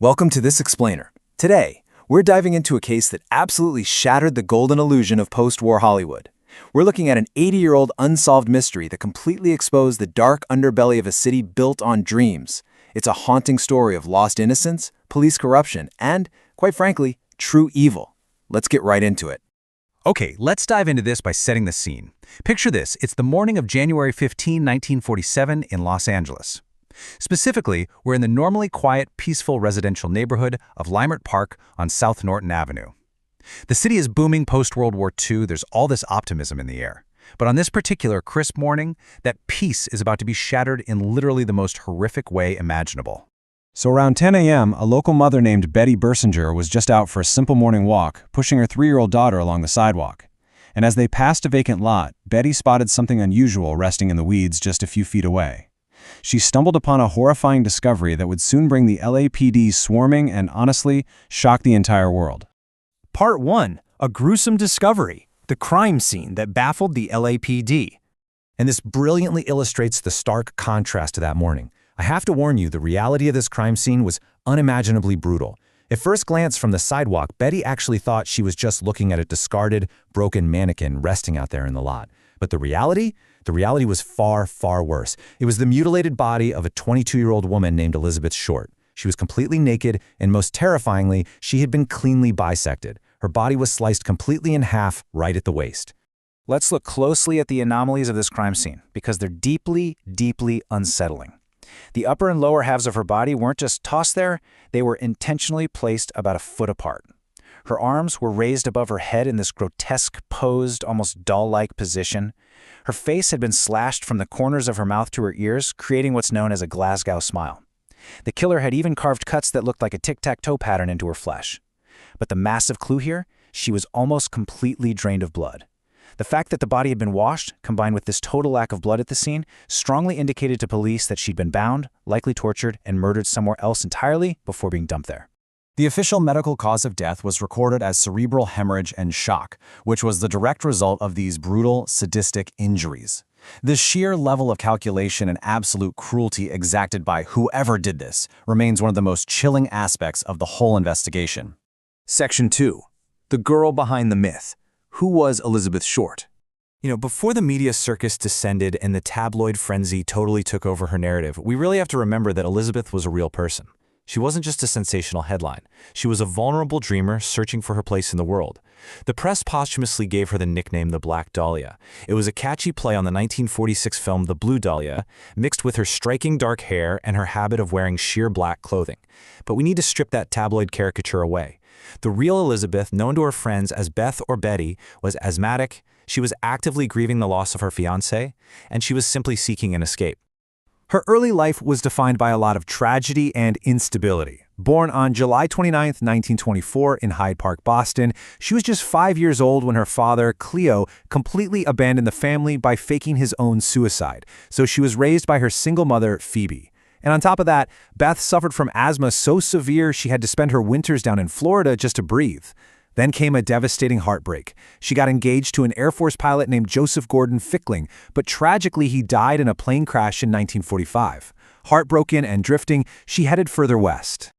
Welcome to This Explainer. Today, we're diving into a case that absolutely shattered the golden illusion of post-war Hollywood. We're looking at an 80-year-old unsolved mystery that completely exposed the dark underbelly of a city built on dreams. It's a haunting story of lost innocence, police corruption, and, quite frankly, true evil. Let's get right into it. Okay, let's dive into this by setting the scene. Picture this, it's the morning of January 15, 1947 in Los Angeles. Specifically, we're in the normally quiet, peaceful residential neighborhood of Leimert Park on South Norton Avenue. The city is booming post-World War II, there's all this optimism in the air. But on this particular crisp morning, that peace is about to be shattered in literally the most horrific way imaginable. So around 10 a.m., a local mother named Betty Bersinger was just out for a simple morning walk, pushing her 3-year-old daughter along the sidewalk. And as they passed a vacant lot, Betty spotted something unusual resting in the weeds just a few feet away. She stumbled upon a horrifying discovery that would soon bring the LAPD swarming and, honestly, shock the entire world. Part 1. A gruesome discovery. The crime scene that baffled the LAPD. And this brilliantly illustrates the stark contrast to that morning. I have to warn you, the reality of this crime scene was unimaginably brutal. At first glance from the sidewalk, Betty actually thought she was just looking at a discarded, broken mannequin resting out there in the lot. But the reality was far, far worse. It was the mutilated body of a 22-year-old woman named Elizabeth Short. She was completely naked, and most terrifyingly, she had been cleanly bisected. Her body was sliced completely in half right at the waist. Let's look closely at the anomalies of this crime scene, because they're deeply, deeply unsettling. The upper and lower halves of her body weren't just tossed there, they were intentionally placed about a foot apart. Her arms were raised above her head in this grotesque, posed, almost doll-like position. Her face had been slashed from the corners of her mouth to her ears, creating what's known as a Glasgow smile. The killer had even carved cuts that looked like a tic-tac-toe pattern into her flesh. But the massive clue here, she was almost completely drained of blood. The fact that the body had been washed, combined with this total lack of blood at the scene, strongly indicated to police that she'd been bound, likely tortured, and murdered somewhere else entirely before being dumped there. The official medical cause of death was recorded as cerebral hemorrhage and shock, which was the direct result of these brutal, sadistic injuries. The sheer level of calculation and absolute cruelty exacted by whoever did this remains one of the most chilling aspects of the whole investigation. Section 2. The girl behind the myth. Who was Elizabeth Short? Before the media circus descended and the tabloid frenzy totally took over her narrative, we really have to remember that Elizabeth was a real person. She wasn't just a sensational headline. She was a vulnerable dreamer searching for her place in the world. The press posthumously gave her the nickname the Black Dahlia. It was a catchy play on the 1946 film The Blue Dahlia, mixed with her striking dark hair and her habit of wearing sheer black clothing. But we need to strip that tabloid caricature away. The real Elizabeth, known to her friends as Beth or Betty, was asthmatic, she was actively grieving the loss of her fiancé, and she was simply seeking an escape. Her early life was defined by a lot of tragedy and instability. Born on July 29, 1924 in Hyde Park, Boston, she was just 5 years old when her father, Cleo, completely abandoned the family by faking his own suicide, so she was raised by her single mother, Phoebe. And on top of that, Beth suffered from asthma so severe she had to spend her winters down in Florida just to breathe. Then came a devastating heartbreak. She got engaged to an Air Force pilot named Joseph Gordon Fickling, but tragically he died in a plane crash in 1945. Heartbroken and drifting, she headed further west.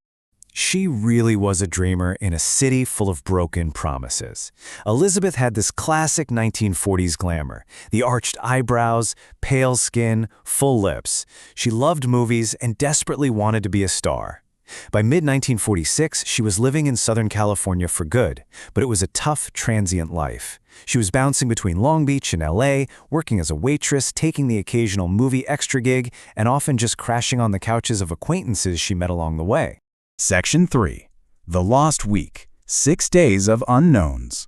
She really was a dreamer in a city full of broken promises. Elizabeth had this classic 1940s glamour, the arched eyebrows, pale skin, full lips. She loved movies and desperately wanted to be a star. By mid-1946, she was living in Southern California for good, but it was a tough, transient life. She was bouncing between Long Beach and LA, working as a waitress, taking the occasional movie extra gig, and often just crashing on the couches of acquaintances she met along the way. Section 3. The Lost Week. 6 Days of Unknowns.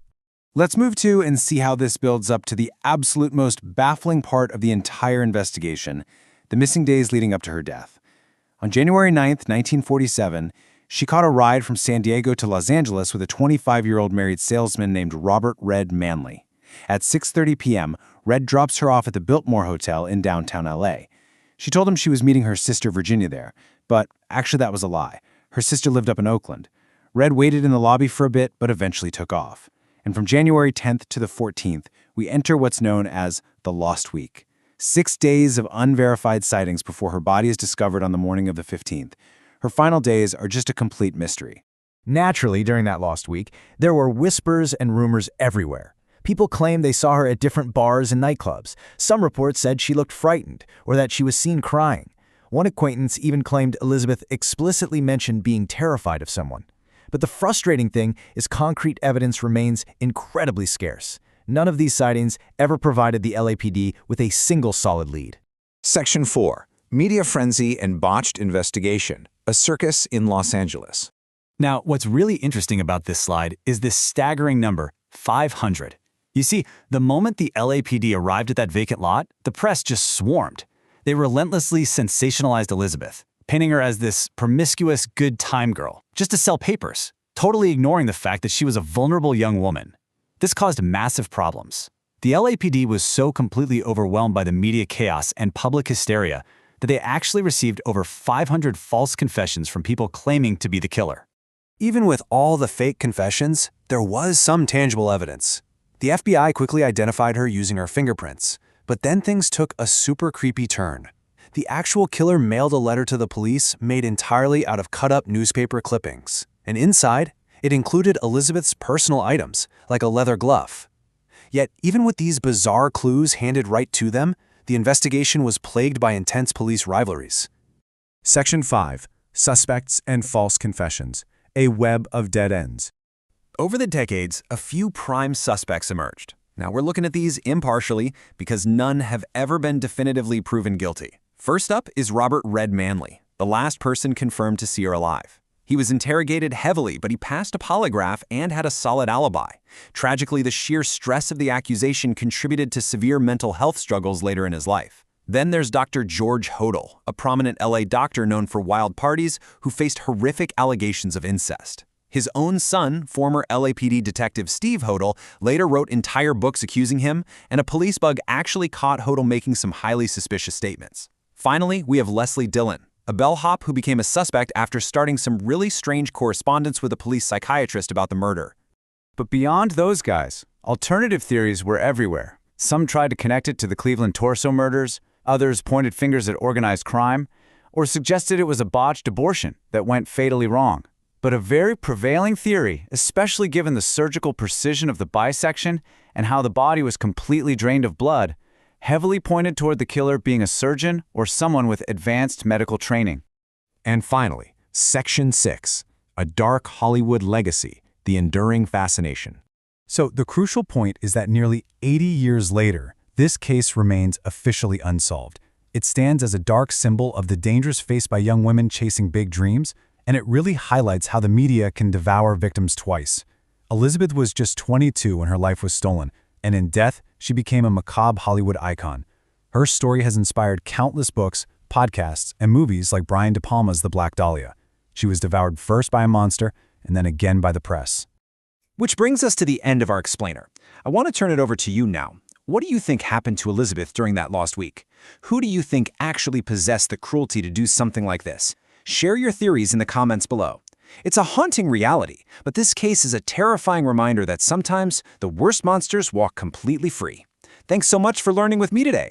Let's move to and see how this builds up to the absolute most baffling part of the entire investigation, the missing days leading up to her death. On January 9, 1947, she caught a ride from San Diego to Los Angeles with a 25-year-old married salesman named Robert Red Manley. At 6:30 p.m., Red drops her off at the Biltmore Hotel in downtown LA. She told him she was meeting her sister Virginia there, but actually that was a lie. Her sister lived up in Oakland. Red waited in the lobby for a bit, but eventually took off. And from January 10th to the 14th, we enter what's known as the Lost Week. 6 days of unverified sightings before her body is discovered on the morning of the 15th. Her final days are just a complete mystery. Naturally, during that lost week, there were whispers and rumors everywhere. People claimed they saw her at different bars and nightclubs. Some reports said she looked frightened or that she was seen crying. One acquaintance even claimed Elizabeth explicitly mentioned being terrified of someone. But the frustrating thing is concrete evidence remains incredibly scarce. None of these sightings ever provided the LAPD with a single solid lead. Section 4. Media Frenzy and Botched Investigation, a Circus in Los Angeles. Now, what's really interesting about this slide is this staggering number, 500. You see, the moment the LAPD arrived at that vacant lot, the press just swarmed. They relentlessly sensationalized Elizabeth, painting her as this promiscuous good time girl, just to sell papers, totally ignoring the fact that she was a vulnerable young woman. This caused massive problems. The LAPD was so completely overwhelmed by the media chaos and public hysteria that they actually received over 500 false confessions from people claiming to be the killer. Even with all the fake confessions, there was some tangible evidence. The FBI quickly identified her using her fingerprints, but then things took a super creepy turn. The actual killer mailed a letter to the police made entirely out of cut-up newspaper clippings, and inside, it included Elizabeth's personal items, like a leather glove. Yet, even with these bizarre clues handed right to them, the investigation was plagued by intense police rivalries. Section 5. Suspects and False Confessions, a Web of Dead Ends. Over the decades, a few prime suspects emerged. Now we're looking at these impartially because none have ever been definitively proven guilty. First up is Robert "Red" Manley, the last person confirmed to see her alive. He was interrogated heavily, but he passed a polygraph and had a solid alibi. Tragically, the sheer stress of the accusation contributed to severe mental health struggles later in his life. Then there's Dr. George Hodel, a prominent LA doctor known for wild parties who faced horrific allegations of incest. His own son, former LAPD detective Steve Hodel, later wrote entire books accusing him, and a police bug actually caught Hodel making some highly suspicious statements. Finally, we have Leslie Dillon, a bellhop who became a suspect after starting some really strange correspondence with a police psychiatrist about the murder. But beyond those guys, alternative theories were everywhere. Some tried to connect it to the Cleveland torso murders, others pointed fingers at organized crime, or suggested it was a botched abortion that went fatally wrong. But a very prevailing theory, especially given the surgical precision of the bisection and how the body was completely drained of blood, heavily pointed toward the killer being a surgeon or someone with advanced medical training. And finally, Section 6. A Dark Hollywood Legacy, the Enduring Fascination. So the crucial point is that nearly 80 years later, this case remains officially unsolved. It stands as a dark symbol of the dangers faced by young women chasing big dreams, and it really highlights how the media can devour victims twice. Elizabeth was just 22 when her life was stolen, and in death, she became a macabre Hollywood icon. Her story has inspired countless books, podcasts, and movies like Brian De Palma's The Black Dahlia. She was devoured first by a monster, and then again by the press. Which brings us to the end of our explainer. I want to turn it over to you now. What do you think happened to Elizabeth during that lost week? Who do you think actually possessed the cruelty to do something like this? Share your theories in the comments below. It's a haunting reality, but this case is a terrifying reminder that sometimes the worst monsters walk completely free. Thanks so much for learning with me today.